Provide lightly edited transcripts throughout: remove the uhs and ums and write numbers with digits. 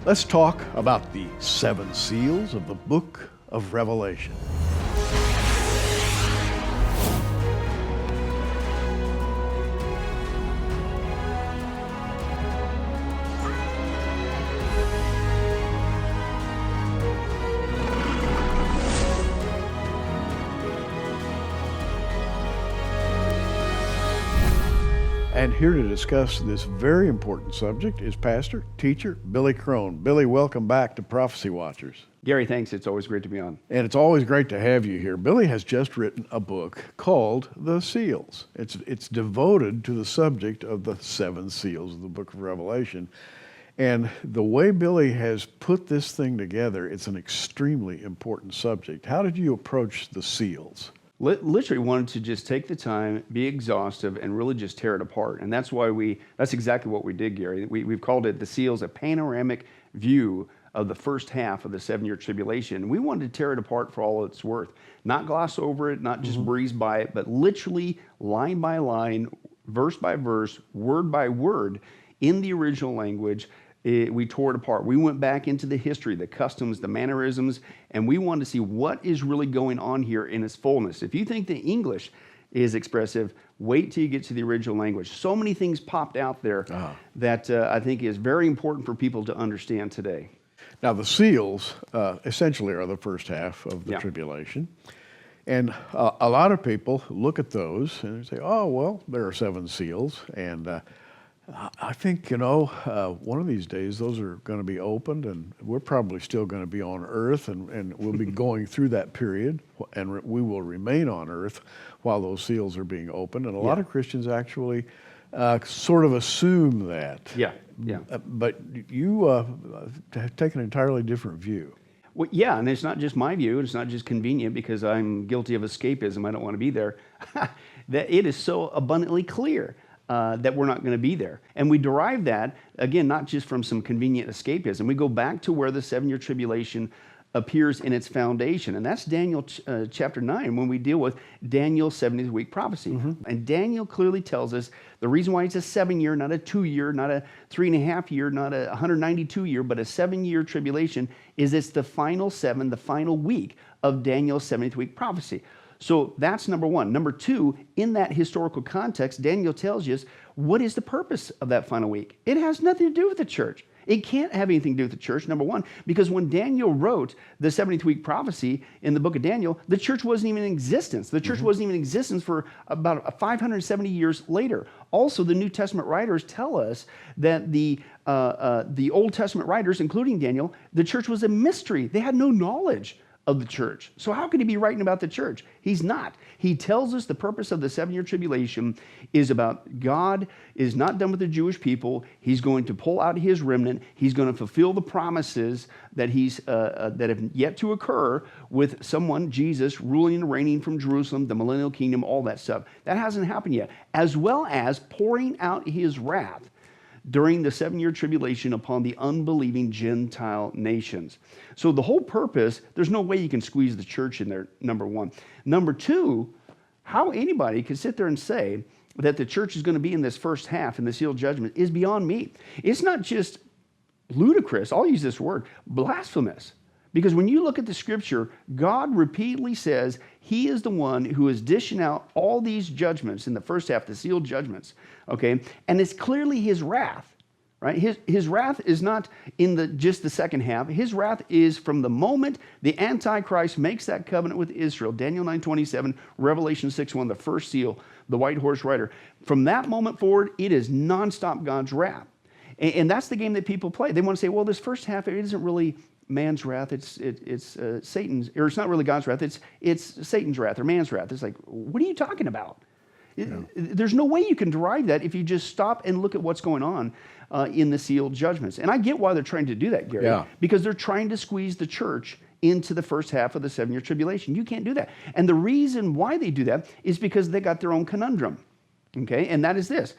Let's talk about the 7 seals of the book of Revelation. And here to discuss this very important subject is pastor, teacher, Billy Crone. Billy, welcome back to Prophecy Watchers. Gary, thanks. It's always great to be on. And it's always great to have you here. Billy has just written a book called The Seals. It's devoted to the subject of the 7 seals of the book of Revelation. And the way Billy has put this thing together, it's an extremely important subject. How did you approach the seals? Literally wanted to just take the time, be exhaustive, and really just tear it apart. And that's exactly what we did, Gary. We've called it The Seals, a panoramic view of the first half of the 7-year tribulation. We wanted to tear it apart for all it's worth. Not gloss over it, not just breeze by it, but literally line by line, verse by verse, word by word, in the original language. We tore it apart. We went back into the history, the customs, the mannerisms, and we wanted to see what is really going on here in its fullness. If you think the English is expressive, wait till you get to the original language. So many things popped out there that I think is very important for people to understand today. Now, the seals essentially are the first half of the tribulation. And a lot of people look at those and say, oh, well, there are 7 seals. And I think, one of these days those are going to be opened, and we're probably still going to be on earth, and we'll be going through that period, and we will remain on earth while those seals are being opened. And a lot of Christians actually sort of assume that. But you take an entirely different view. Well, yeah, and it's not just my view. It's not just convenient because I'm guilty of escapism. I don't want to be there. That it is so abundantly clear that we're not going to be there. And we derive that, again, not just from some convenient escapism. We go back to where the 7-year tribulation appears in its foundation. And that's Daniel chapter 9, when we deal with Daniel's 70th week prophecy. And Daniel clearly tells us the reason why it's a 7-year, not a 2-year, not a 3.5-year, not a 192-year, but a 7-year tribulation, is it's the final 7, the final week of Daniel's 70th week prophecy. So that's number 1. Number 2, in that historical context, Daniel tells us what is the purpose of that final week. It has nothing to do with the church. It can't have anything to do with the church, number 1, because when Daniel wrote the 70th week prophecy in the book of Daniel, the church wasn't even in existence. The church wasn't even in existence for about 570 years later. Also, the New Testament writers tell us that the Old Testament writers, including Daniel, the church was a mystery. They had no knowledge of the church. So how could he be writing about the church? He's not. He tells us the purpose of the 7-year tribulation is about God is not done with the Jewish people. He's going to pull out his remnant. He's going to fulfill the promises that that have yet to occur with someone, Jesus, ruling and reigning from Jerusalem, the millennial kingdom, all that stuff. That hasn't happened yet. As well as pouring out his wrath during the 7-year tribulation upon the unbelieving Gentile nations. So the whole purpose, there's no way you can squeeze the church in there, number 1. Number 2, how anybody could sit there and say that the church is going to be in this first half in the sealed judgment is beyond me. It's not just ludicrous, I'll use this word, blasphemous. Because when you look at the scripture, God repeatedly says he is the one who is dishing out all these judgments in the first half, the sealed judgments, okay? And it's clearly his wrath, right? His wrath is not in just the second half. His wrath is from the moment the Antichrist makes that covenant with Israel, Daniel 9:27, Revelation 6:1, the first seal, the white horse rider. From that moment forward, it is nonstop God's wrath. And that's the game that people play. They want to say, well, this first half, it isn't really man's wrath, it's Satan's, or it's not really God's wrath, it's Satan's wrath or man's wrath. It's like, what are you talking about? There's no way you can derive that if you just stop and look at what's going on in the sealed judgments. And I get why they're trying to do that, Gary, because they're trying to squeeze the church into the first half of the 7-year tribulation. You can't do that. And the reason why they do that is because they got their own conundrum, okay? And that is this.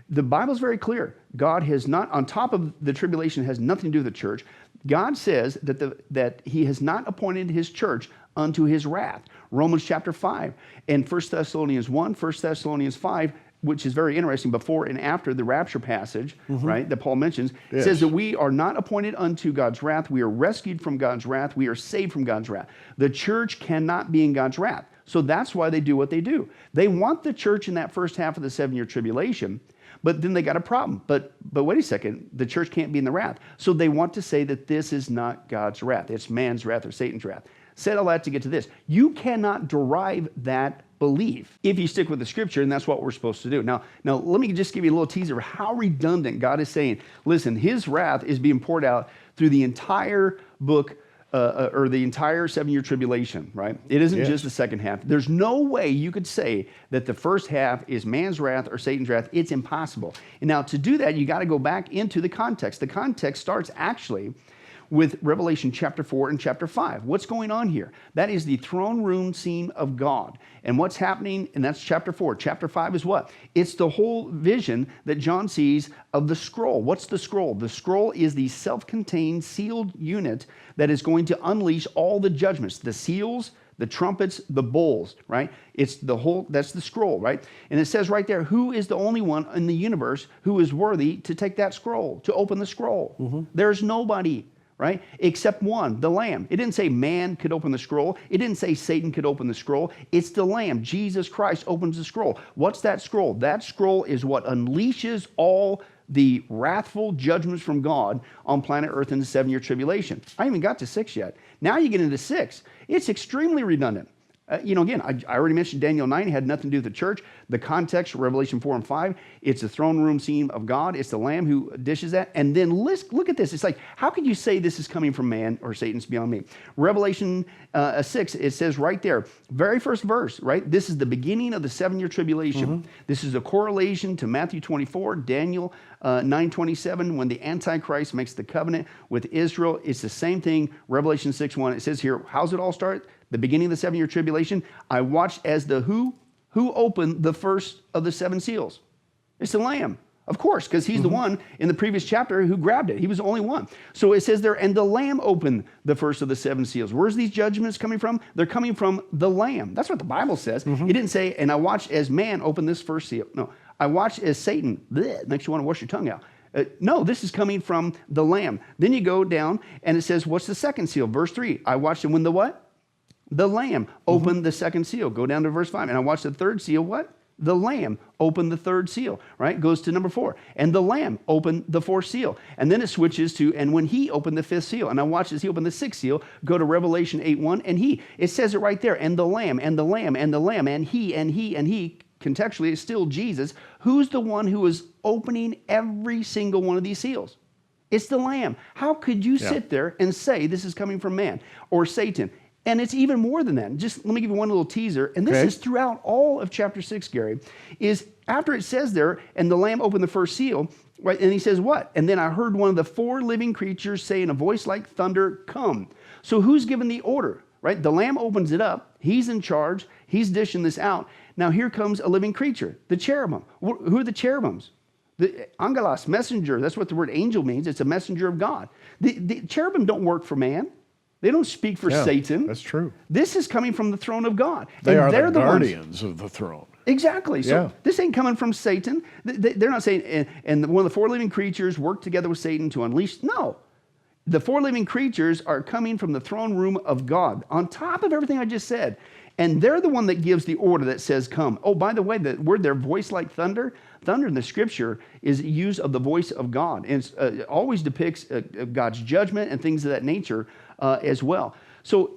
The Bible's very clear. God has not, on top of the tribulation, has nothing to do with the church. God says that he has not appointed his church unto his wrath. Romans chapter 5 and 1 Thessalonians 1, 1 Thessalonians 5 which is very interesting, before and after the rapture passage, right, that Paul mentions, Yes. says that we are not appointed unto God's wrath. We are rescued from God's wrath. We are saved from God's wrath. The church cannot be in God's wrath. So that's why they do what they do. They want the church in that first half of the 7-year tribulation, but then they got a problem. But wait a second, the church can't be in the wrath. So they want to say that this is not God's wrath. It's man's wrath or Satan's wrath. Said all that to get to this. You cannot derive that belief if you stick with the scripture, and that's what we're supposed to do. Now let me just give you a little teaser of how redundant God is saying. Listen, his wrath is being poured out through the entire book or the entire 7-year tribulation, right? It isn't just the second half. There's no way you could say that the first half is man's wrath or Satan's wrath. It's impossible. And now to do that, you got to go back into the context. The context starts actually with Revelation chapter 4 and chapter 5. What's going on here? That is the throne room scene of God. And what's happening, and that's chapter 4. Chapter 5 is what? It's the whole vision that John sees of the scroll. What's the scroll? The scroll is the self-contained sealed unit that is going to unleash all the judgments, the seals, the trumpets, the bowls, right? It's the whole, that's the scroll, right? And it says right there, who is the only one in the universe who is worthy to take that scroll, to open the scroll? There's nobody, right? Except one, the Lamb. It didn't say man could open the scroll. It didn't say Satan could open the scroll. It's the Lamb. Jesus Christ opens the scroll. What's that scroll? That scroll is what unleashes all the wrathful judgments from God on planet Earth in the 7-year tribulation. I haven't even got to 6 yet. Now you get into 6. It's extremely redundant. Again, I already mentioned Daniel 9 had nothing to do with the church. The context, Revelation 4 and 5, it's the throne room scene of God. It's the Lamb who dishes that. And then look at this. It's like, how could you say this is coming from man or Satan's beyond me? Revelation 6, it says right there, very first verse, right? This is the beginning of the 7-year tribulation. This is a correlation to Matthew 24, Daniel 9:27, when the Antichrist makes the covenant with Israel. It's the same thing, Revelation 6:1. It says here, how's it all start? The beginning of the 7-year tribulation, I watched as the who opened the first of the 7 seals. It's the Lamb, of course, because he's the one in the previous chapter who grabbed it. He was the only one. So it says there, and the Lamb opened the first of the 7 seals. Where's these judgments coming from? They're coming from the Lamb. That's what the Bible says. It didn't say, and I watched as man open this first seal. No, I watched as Satan, bleh, makes you want to wash your tongue out. No, this is coming from the Lamb. Then you go down, and it says, what's the second seal? Verse 3, I watched it when the what? The Lamb opened the second seal. Go down to verse 5. And I watched the third seal. What? The Lamb opened the third seal, right? Goes to number 4. And the Lamb opened the 4th seal. And then it switches to, and when he opened the 5th seal. And I watched as he opened the 6th seal. Go to Revelation 8:1. And he. It says it right there. And the Lamb, and the Lamb, and the Lamb, and he, and he, and he. Contextually, it's still Jesus. Who's the one who is opening every single one of these seals? It's the Lamb. How could you sit there and say this is coming from man or Satan? And it's even more than that. Just let me give you one little teaser. And this is throughout all of chapter 6, Gary, is after it says there, and the Lamb opened the first seal, right? And he says what? And then I heard one of the 4 living creatures say in a voice like thunder, come. So who's given the order, right? The Lamb opens it up. He's in charge. He's dishing this out. Now here comes a living creature, the cherubim. Who are the cherubims? The angelos, messenger. That's what the word angel means. It's a messenger of God. The cherubim don't work for man. They don't speak for Satan. That's true. This is coming from the throne of God. They're the guardians of the throne. Exactly. So this ain't coming from Satan. They're not saying, and one of the 4 living creatures work together with Satan to unleash. No. The 4 living creatures are coming from the throne room of God, on top of everything I just said. And they're the one that gives the order that says, come. Oh, by the way, the word there, voice like thunder, thunder in the scripture is use of the voice of God. And it always depicts God's judgment and things of that nature as well. So,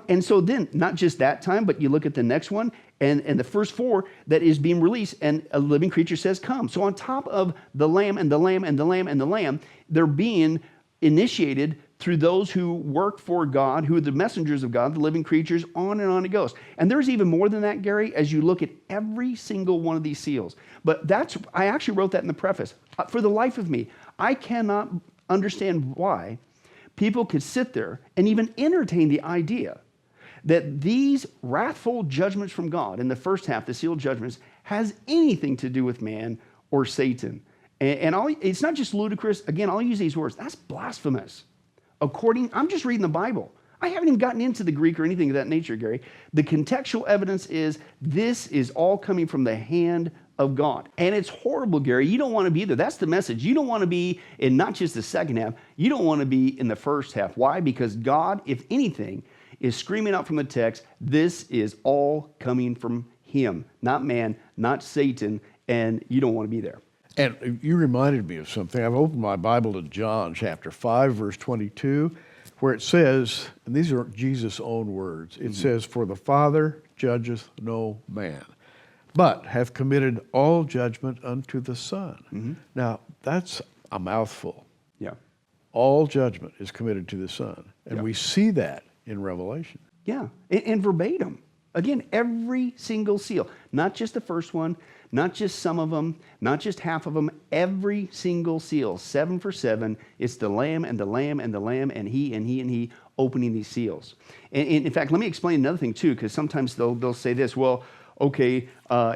and so then, not just that time, but you look at the next one, and the first 4 that is being released, and a living creature says, come. So on top of the Lamb and the Lamb and the Lamb and the Lamb, they're being initiated through those who work for God, who are the messengers of God, the living creatures, on it goes. And there's even more than that, Gary, as you look at every single one of these seals. But I actually wrote that in the preface. For the life of me, I cannot understand why people could sit there and even entertain the idea that these wrathful judgments from God in the first half, the sealed judgments, has anything to do with man or Satan. And it's not just ludicrous. Again, I'll use these words. That's blasphemous. I'm just reading the Bible. I haven't even gotten into the Greek or anything of that nature, Gary. The contextual evidence is this is all coming from the hand of God. And it's horrible, Gary. You don't want to be there. That's the message. You don't want to be in not just the second half, you don't want to be in the first half. Why? Because God, if anything, is screaming out from the text, this is all coming from him, not man, not Satan, and you don't want to be there. And you reminded me of something. I've opened my Bible to John chapter 5, verse 22, where it says, and these are Jesus' own words, it says, "For the Father judgeth no man, but hath committed all judgment unto the Son." Now, that's a mouthful. Yeah. All judgment is committed to the Son. And Yeah. we see that in Revelation. Yeah, and verbatim. Again, every single seal, not just the first one, not just some of them, not just half of them, every single seal, 7 for 7, it's the Lamb and the Lamb and the Lamb and he and he and he opening these seals. And in fact, let me explain another thing too, because sometimes they'll say this, well, okay,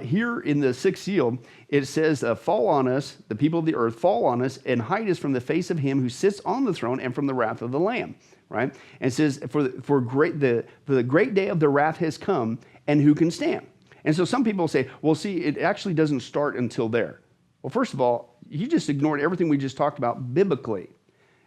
here in the 6th seal, it says, fall on us, the people of the earth, fall on us and hide us from the face of him who sits on the throne and from the wrath of the Lamb. Right? And it says, for the great day of the wrath has come, and who can stand? And so some people say, well, see, it actually doesn't start until there. Well, first of all, you just ignored everything we just talked about biblically.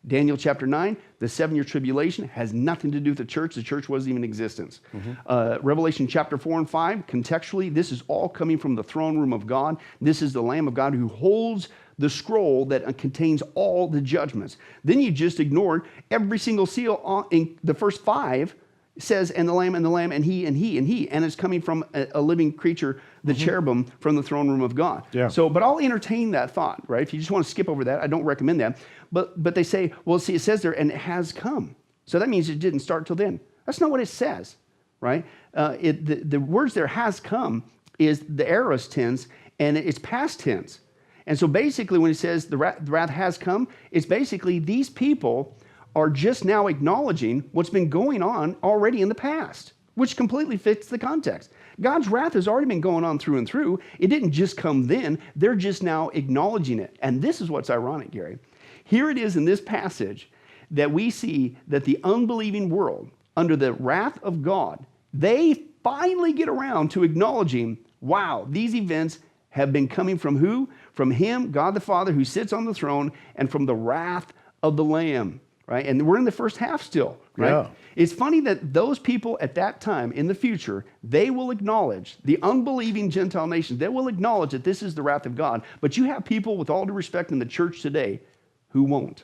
Daniel chapter 9, the 7-year tribulation has nothing to do with the church. The church wasn't even in existence. Revelation chapter 4 and 5, contextually, this is all coming from the throne room of God. This is the Lamb of God who holds the scroll that contains all the judgments. Then you just ignored every single seal in the first 5 says, and the Lamb and the Lamb and he and he and he. And it's coming from a living creature, the cherubim from the throne room of God. Yeah. So, but I'll entertain that thought, right? If you just want to skip over that, I don't recommend that. But they say, well, see, it says there, and it has come. So that means it didn't start till then. That's not what it says, right? The words there, has come, is the aorist tense, and it's past tense. And so basically when it says the wrath has come, it's basically these people are just now acknowledging what's been going on already in the past, which completely fits the context. God's wrath has already been going on through and through. It didn't just come then. They're just now acknowledging it. And this is what's ironic, Gary. Here it is in this passage that we see that the unbelieving world, under the wrath of God, they finally get around to acknowledging, wow, these events have been coming from who? From him, God the Father, who sits on the throne, and from the wrath of the Lamb, right? And we're in the first half still, right? Yeah. It's funny that those people at that time in the future, they will acknowledge, the unbelieving Gentile nations, they will acknowledge that this is the wrath of God. But you have people, with all due respect, in the church today who won't.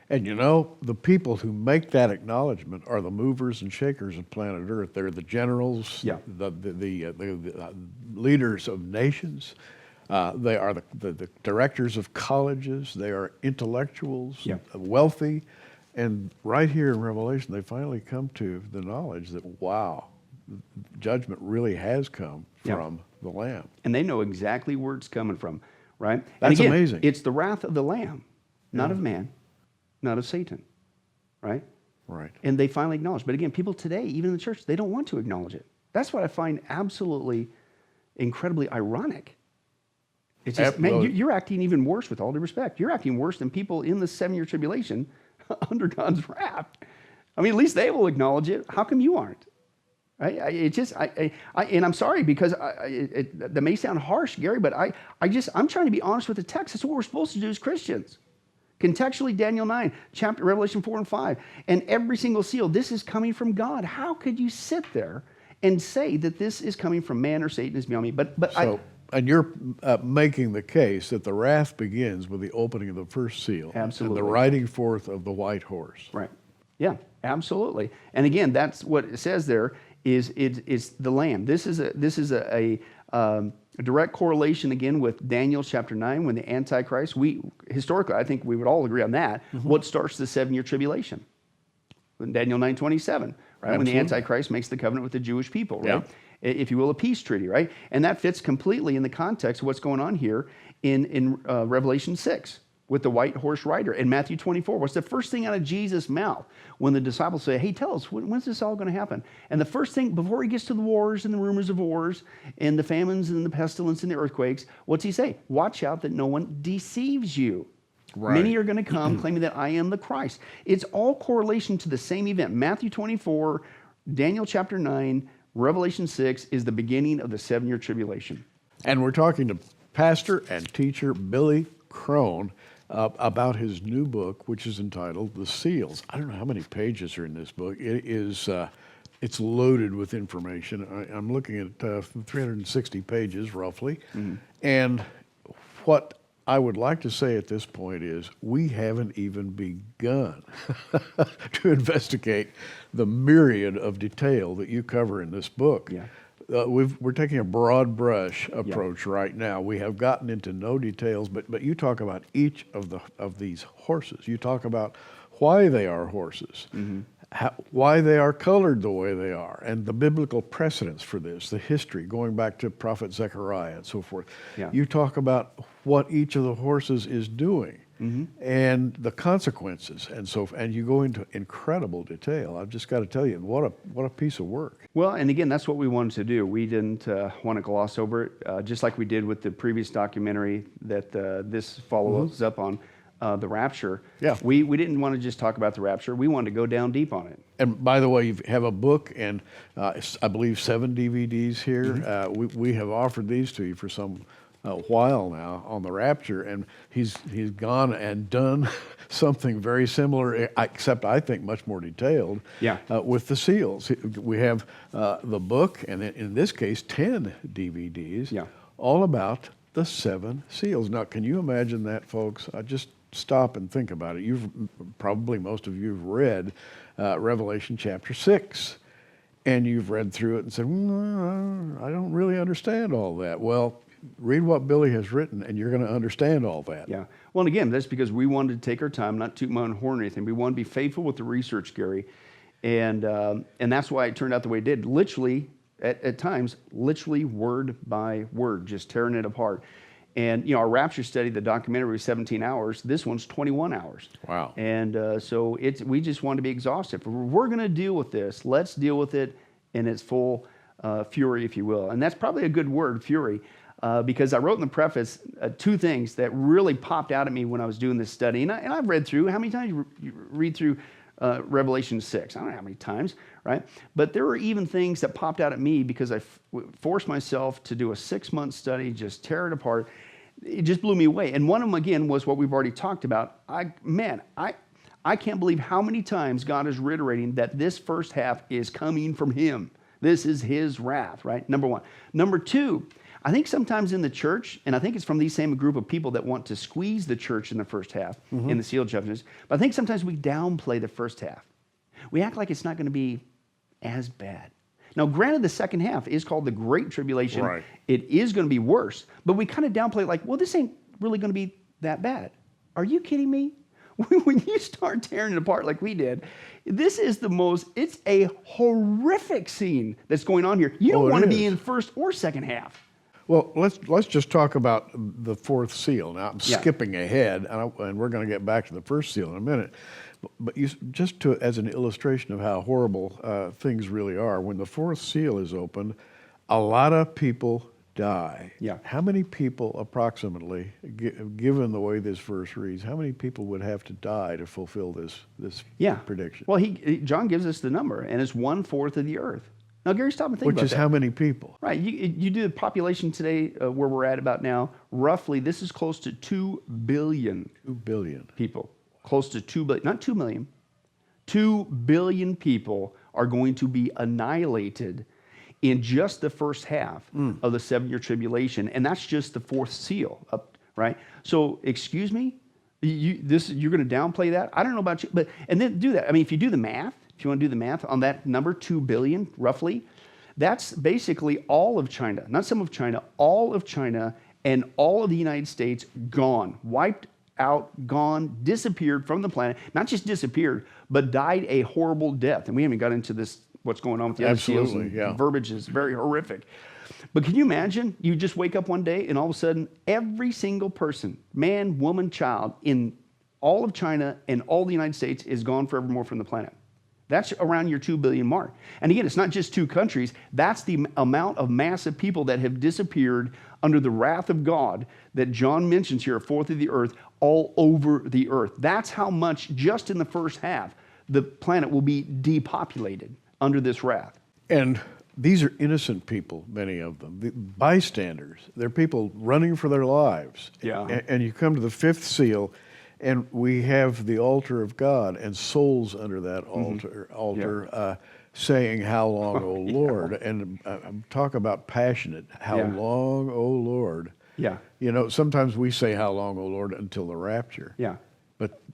And you know, the people who make that acknowledgement are the movers and shakers of planet Earth. They're the generals, Yeah. the leaders of nations. They are the directors of colleges. They are intellectuals, Yeah. wealthy. And right here in Revelation, they finally come to the knowledge that, wow, judgment really has come Yeah. from the Lamb. And they know exactly where it's coming from, right? That's and again, amazing. It's the wrath of the Lamb, not of man, not of Satan, right? Right. And they finally acknowledge. But again, people today, even in the church, they don't want to acknowledge it. That's what I find absolutely, incredibly ironic. It's just, man, you're acting even worse, with all due respect. You're acting worse than people in the 7-year tribulation under God's wrath. I mean, at least they will acknowledge it. How come you aren't? And I'm sorry, because that may sound harsh, Gary, but I'm trying to be honest with the text. That's what we're supposed to do as Christians. Contextually, Daniel 9, Revelation 4 and 5, and every single seal, this is coming from God. How could you sit there and say that this is coming from man or Satan is beyond me? And you're making the case that the wrath begins with the opening of the first seal. Absolutely. And the riding forth of the white horse. Right. Yeah, absolutely. And again, that's what it says there is it's the Lamb. This is a direct correlation again with Daniel chapter 9 when the Antichrist, historically, I think we would all agree on that. What starts the 7-year tribulation? In Daniel 9:27, right? Absolutely. When the Antichrist makes the covenant with the Jewish people, right? Yeah. If you will, a peace treaty, right? And that fits completely in the context of what's going on here in Revelation 6 with the white horse rider. In Matthew 24, what's the first thing out of Jesus' mouth when the disciples say, hey, tell us, when's this all going to happen? And the first thing, before he gets to the wars and the rumors of wars and the famines and the pestilence and the earthquakes, what's he say? Watch out that no one deceives you. Right. Many are going to come claiming that I am the Christ. It's all correlation to the same event. Matthew 24, Daniel chapter 9, Revelation 6 is the beginning of the 7-year tribulation. And we're talking to pastor and teacher Billy Crone about his new book, which is entitled The Seals. I don't know how many pages are in this book. It is, it's loaded with information. I'm looking at 360 pages roughly. And what I would like to say at this point is we haven't even begun to investigate the myriad of detail that you cover in this book. Yeah. We're taking a broad brush approach right now. We have gotten into no details, but you talk about each of these horses. You talk about why they are horses, why they are colored the way they are, and the biblical precedents for this, the history going back to Prophet Zechariah and so forth. Yeah. You talk about what each of the horses is doing and the consequences, and you go into incredible detail. I've just got to tell you, what a piece of work. Well, and again, that's what we wanted to do. We didn't want to gloss over it, just like we did with the previous documentary that this follows up on, the Rapture. Yeah. We didn't want to just talk about the Rapture. We wanted to go down deep on it. And by the way, you have a book and I believe 7 DVDs here. We have offered these to you for some while now on the Rapture, and he's gone and done something very similar, except I think much more detailed. Yeah. With the seals, we have the book, and in this case, 10 DVDs. Yeah. All about the 7 seals. Now, can you imagine that, folks? Just stop and think about it. You've probably, most of you have read Revelation chapter 6. And you've read through it and said, I don't really understand all that. Well, read what Billy has written, and you're going to understand all that. Yeah. Well, and again, that's because we wanted to take our time, not toot my own horn or anything. We want to be faithful with the research, Gary. And that's why it turned out the way it did. Literally, at times, literally word by word, just tearing it apart. And, you know, our Rapture study, the documentary was 17 hours. This one's 21 hours. Wow. And so we just want to be exhaustive. If we're going to deal with this, let's deal with it in its full fury, if you will. And that's probably a good word, fury. Because I wrote in the preface 2 things that really popped out at me when I was doing this study. And I've read through, how many times you read through Revelation 6? I don't know how many times, right? But there were even things that popped out at me because I forced myself to do a 6-month study, just tear it apart. It just blew me away. And one of them, again, was what we've already talked about. I can't believe how many times God is reiterating that this first half is coming from Him. This is His wrath, right? Number 1. Number 2, I think sometimes in the church, and I think it's from these same group of people that want to squeeze the church in the first half, in the sealed judgments, but I think sometimes we downplay the first half. We act like it's not going to be as bad. Now, granted, the second half is called the Great Tribulation. Right. It is going to be worse, but we kind of downplay it like, well, this ain't really going to be that bad. Are you kidding me? When you start tearing it apart like we did, this is it's a horrific scene that's going on here. You don't want to be in first or second half. Well, let's just talk about the 4th seal. Now, I'm skipping ahead, and we're going to get back to the first seal in a minute. But as an illustration of how horrible things really are, when the 4th seal is opened, a lot of people die. Yeah. How many people approximately, given the way this verse reads, how many people would have to die to fulfill this prediction? Well, John gives us the number, and it's 1/4 of the earth. Now, Gary, stop and think about that. Which is how many people? Right. You do the population today where we're at about now, roughly, this is close to 2 billion. 2 billion. People. Close to 2 billion, not 2 million. 2 billion people are going to be annihilated in just the first half of the 7-year tribulation. And that's just the 4th seal, right? So, excuse me? You're going to downplay that? I don't know about you, and then do that. I mean, if you do the math, if you want to do the math on that number, 2 billion, roughly, that's basically all of China, not some of China, all of China and all of the United States gone, wiped out, gone, disappeared from the planet. Not just disappeared, but died a horrible death. And we haven't got into this, what's going on with the other seals. And verbiage is very horrific. But can you imagine, you just wake up one day and all of a sudden, every single person, man, woman, child, in all of China and all the United States is gone forevermore from the planet. That's around your 2 billion mark. And again, it's not just 2 countries. That's the amount of massive people that have disappeared under the wrath of God that John mentions here, 1/4 of the earth, all over the earth. That's how much, just in the first half, the planet will be depopulated under this wrath. And these are innocent people, many of them, the bystanders. They're people running for their lives. Yeah. And you come to the fifth seal, and we have the altar of God and souls under that altar saying, "How long, O Lord?" And talk about passionate. How long, O Lord? Yeah. You know, sometimes we say, "How long, O Lord?" until the rapture. Yeah.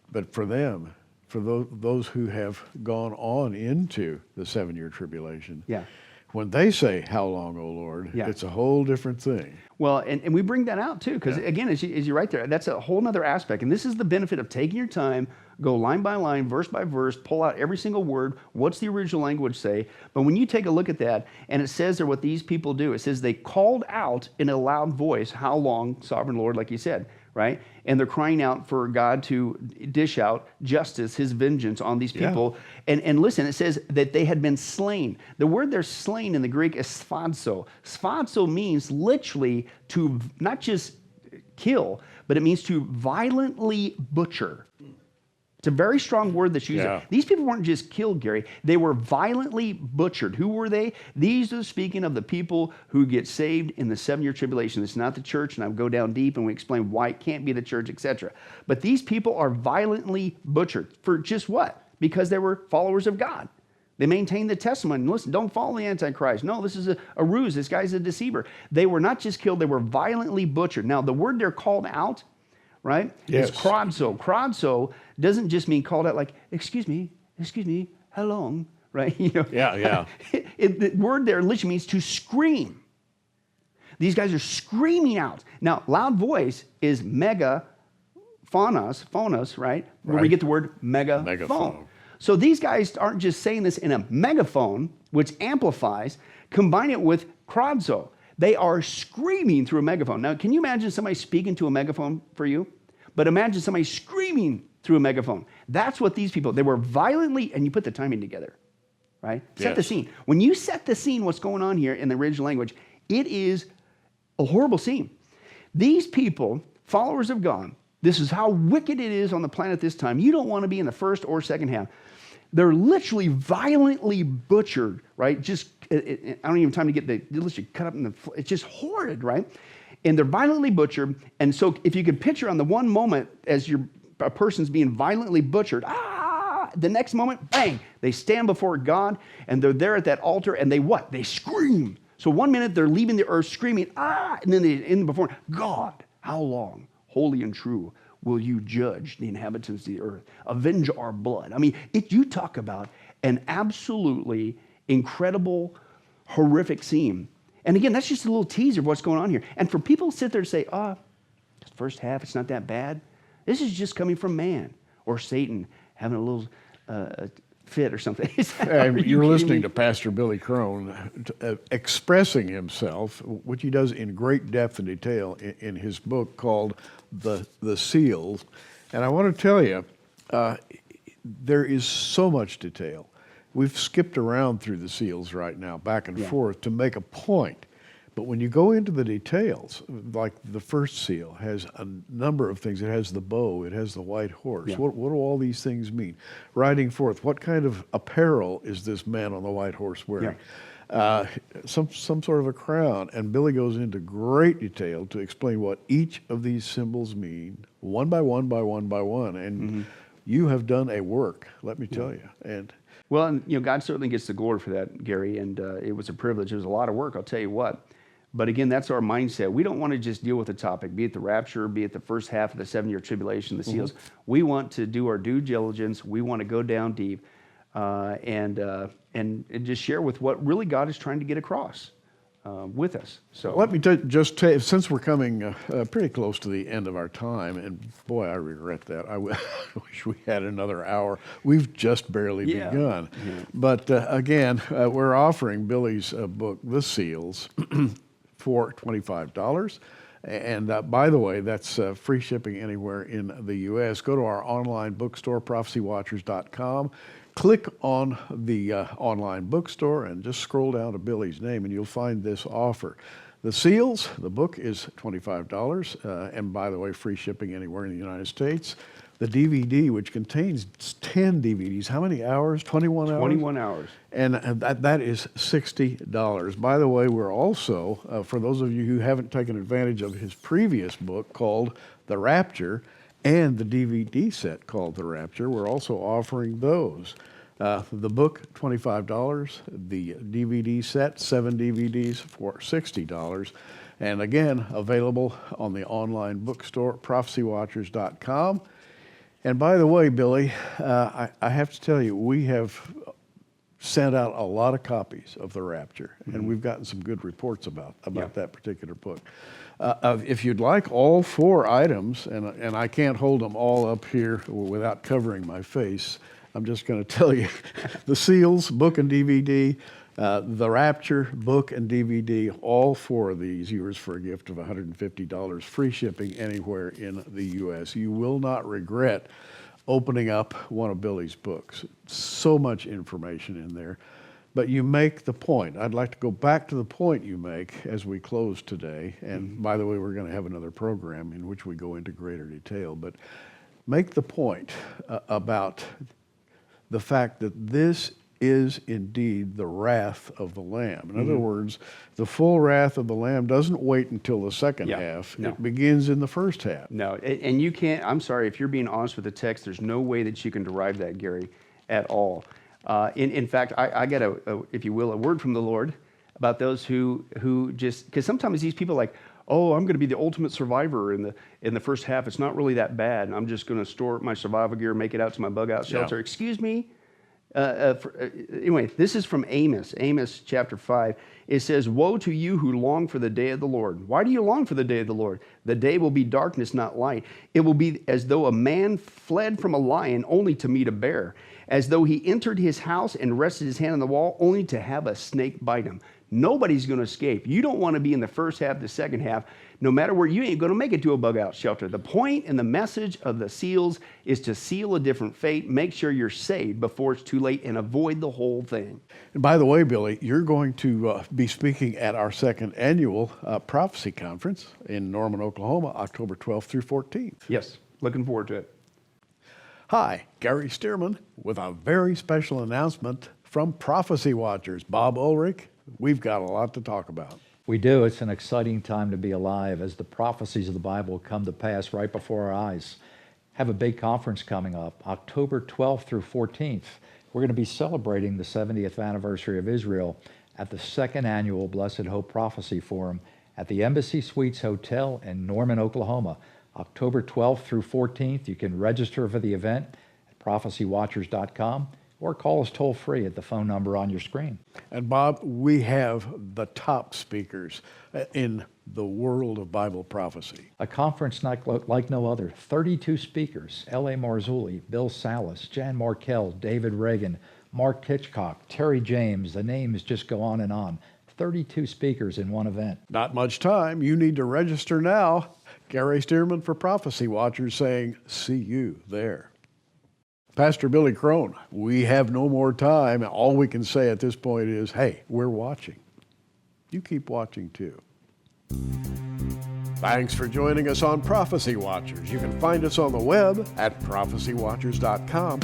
But for them, for those who have gone on into the 7-year tribulation, when they say, "How long, O Lord?" it's a whole different thing. Well, and we bring that out too, because again, as you right there, that's a whole other aspect. And this is the benefit of taking your time, go line by line, verse by verse, pull out every single word. What's the original language say? But when you take a look at that, and it says there what these people do, it says they called out in a loud voice, "How long, sovereign Lord," like you said, right? And they're crying out for God to dish out justice, his vengeance on these people. And listen, it says that they had been slain. The word they're slain in the Greek is sphadzo. Sphadzo means literally to not just kill, but it means to violently butcher. It's a very strong word that's used. These people weren't just killed, Gary. They were violently butchered. Who were they? These are speaking of the people who get saved in the 7-year tribulation. It's not the church, and I go down deep and we explain why it can't be the church, etc. But these people are violently butchered for just what? Because they were followers of God. They maintained the testimony. Listen, don't follow the Antichrist. No, this is a ruse. This guy's a deceiver. They were not just killed, they were violently butchered. Now, the word they're called out, right? Yes. It's kradzo. Kradzo doesn't just mean called out like, excuse me, how long, right? You know. The word there literally means to scream. These guys are screaming out. Now, loud voice is mega phonos, right? Where we get the word megaphone. So these guys aren't just saying this in a megaphone, which amplifies, combine it with kradzo. They are screaming through a megaphone. Now, can you imagine somebody speaking to a megaphone for you? But imagine somebody screaming through a megaphone. That's what these people, they were violently, and you put the timing together, right? Set the scene. When you set the scene, what's going on here in the original language, it is a horrible scene. These people, followers of God, this is how wicked it is on the planet this time. You don't want to be in the first or second half. They're literally violently butchered, right? Just, I don't even have time to get literally cut up in it's just horrid, right? And they're violently butchered. And so if you could picture on the one moment as a person's being violently butchered, the next moment, bang, they stand before God and they're there at that altar and they what? They scream. So one minute they're leaving the earth screaming, and then they end before, God, how long, holy and true, will you judge the inhabitants of the earth? Avenge our blood. I mean, you talk about an absolutely incredible, horrific scene. And again, that's just a little teaser of what's going on here. And for people to sit there and say, this first half, it's not that bad. This is just coming from man or Satan having a little fit or something. You're listening to Pastor Billy Crone expressing himself, which he does in great depth and detail in his book called The Seals. And I want to tell you, there is so much detail. We've skipped around through the seals right now, back and forth, to make a point. But when you go into the details, like the first seal has a number of things. It has the bow. It has the white horse. What do all these things mean? Riding forth. What kind of apparel is this man on the white horse wearing? Some sort of a crown. And Billy goes into great detail to explain what each of these symbols mean, one by one by one by one. And you have done a work, let me tell you. And God certainly gets the glory for that, Gary, and it was a privilege. It was a lot of work, I'll tell you what. But again, that's our mindset. We don't want to just deal with the topic, be it the rapture, be it the first half of the 7-year tribulation, the seals. We want to do our due diligence. We want to go down deep and just share with what really God is trying to get across with us. So let me just tell you, since we're coming pretty close to the end of our time, and boy, I regret that. I wish we had another hour. We've just barely begun. But again, we're offering Billy's book, The Seals, for $25. And by the way, that's free shipping anywhere in the U.S. Go to our online bookstore, prophecywatchers.com. Click on the online bookstore and just scroll down to Billy's name and you'll find this offer. The Seals, the book is $25, and by the way, free shipping anywhere in the United States. The DVD, which contains 10 DVDs, how many hours? 21 hours? 21 hours. And that is $60. By the way, we're also, for those of you who haven't taken advantage of his previous book called The Rapture and the DVD set called The Rapture, we're also offering those. The book, $25. The DVD set, 7 DVDs for $60. And again, available on the online bookstore, prophecywatchers.com. And by the way, Billy, I have to tell you, we have sent out a lot of copies of The Rapture, and we've gotten some good reports about that particular book. If you'd like all 4 items, and I can't hold them all up here without covering my face, I'm just going to tell you, the Seals, book and DVD, The Rapture, book and DVD, all 4 of these yours for a gift of $150, free shipping anywhere in the U.S. You will not regret opening up one of Billy's books. So much information in there. But you make the point. I'd like to go back to the point you make as we close today. And by the way, we're going to have another program in which we go into greater detail. But make the point about the fact that this is indeed the wrath of the Lamb. In other words, the full wrath of the Lamb doesn't wait until the second half. No. It begins in the first half. No, and you can't, I'm sorry, if you're being honest with the text, there's no way that you can derive that, Gary, at all. In fact, I got if you will, a word from the Lord about those who just, because sometimes these people are like, oh, I'm going to be the ultimate survivor in the first half. It's not really that bad. And I'm just going to store my survival gear, make it out to my bug out shelter. Yeah. Excuse me? Anyway, this is from Amos chapter 5. It says, woe to you who long for the day of the Lord. Why do you long for the day of the Lord? The day will be darkness, not light. It will be as though a man fled from a lion only to meet a bear, as though he entered his house and rested his hand on the wall only to have a snake bite him. Nobody's going to escape. You don't want to be in the first half, the second half. No matter where, you ain't going to make it to a bug out shelter. The point and the message of the seals is to seal a different fate, make sure you're saved before it's too late, and avoid the whole thing. And by the way, Billy, you're going to be speaking at our second annual prophecy conference in Norman, Oklahoma, October 12th through 14th. Yes, looking forward to it. Hi, Gary Stearman with a very special announcement from Prophecy Watchers. Bob Ulrich, we've got a lot to talk about. We do. It's an exciting time to be alive as the prophecies of the Bible come to pass right before our eyes. Have a big conference coming up, October 12th through 14th. We're going to be celebrating the 70th anniversary of Israel at the second annual Blessed Hope Prophecy Forum at the Embassy Suites Hotel in Norman, Oklahoma, October 12th through 14th. You can register for the event at prophecywatchers.com. or call us toll-free at the phone number on your screen. And Bob, we have the top speakers in the world of Bible prophecy. A conference like no other. 32 speakers: L.A. Marzulli, Bill Salas, Jan Markell, David Reagan, Mark Hitchcock, Terry James. The names just go on and on. 32 speakers in one event. Not much time. You need to register now. Gary Stearman for Prophecy Watchers saying, see you there. Pastor Billy Crone, we have no more time. All we can say at this point is, hey, we're watching. You keep watching too. Thanks for joining us on Prophecy Watchers. You can find us on the web at prophecywatchers.com